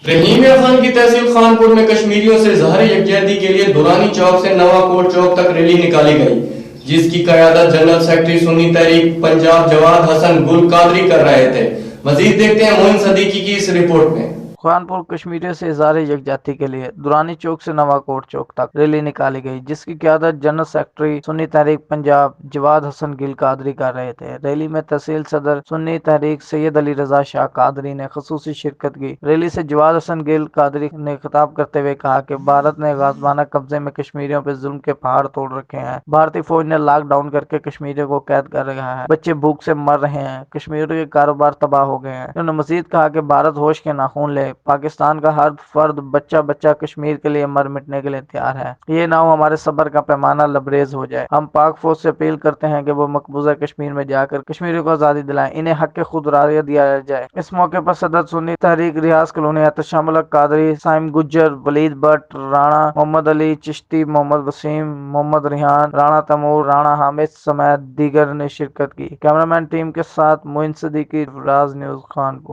رحیم خان کی تحصیل خانپور میں کشمیریوں سے اظہار یکجہتی کے لیے دورانی چوک سے نواں کوٹ چوک تک ریلی نکالی گئی، جس کی قیادت جنرل سیکرٹری سنی تحریک پنجاب جواد حسن گل قادری کر رہے تھے۔ مزید دیکھتے ہیں معین صدیقی کی اس رپورٹ میں۔ خانپور کشمیریوں سے اظہار یکجہتی کے لیے دورانی چوک سے نواں کوٹ چوک تک ریلی نکالی گئی، جس کی قیادت جنرل سیکرٹری سنی تحریک پنجاب جواد حسن گل قادری کر رہے تھے۔ ریلی میں تحصیل صدر سنی تحریک سید علی رضا شاہ قادری نے خصوصی شرکت کی۔ ریلی سے جواد حسن گل قادری نے خطاب کرتے ہوئے کہا کہ بھارت نے غاصبانہ قبضے میں کشمیریوں پہ ظلم کے پہاڑ توڑ رکھے ہیں۔ بھارتی فوج نے لاک ڈاؤن کر کے کشمیریوں کو قید کر رکھا ہے، بچے بھوک سے مر رہے ہیں، کشمیریوں کے کاروبار تباہ ہو گئے ہیں۔ انہوں نے مزید کہا کہ بھارت ہوش کے ناخن لے، پاکستان کا ہر فرد بچہ کشمیر کے لیے مر مٹنے کے لیے تیار ہے۔ یہ نہ ہو ہمارے صبر کا پیمانہ لبریز ہو جائے۔ ہم پاک فوج سے اپیل کرتے ہیں کہ وہ مقبوضہ کشمیر میں جا کر کشمیریوں کو آزادی دلائیں، انہیں حق خود رائے دیا جائے۔ اس موقع پر صدر سنی تحریک ریاض کالونی احتشام الحق قادری، سائم گجر، ولید بٹ، رانا محمد علی چشتی، محمد وسیم، محمد ریحان، رانا تیمور، رانا حامد سمیت دیگر نے شرکت کی۔ کیمرامین ٹیم کے ساتھ معین صدیقی، راز نیوز، خانپور۔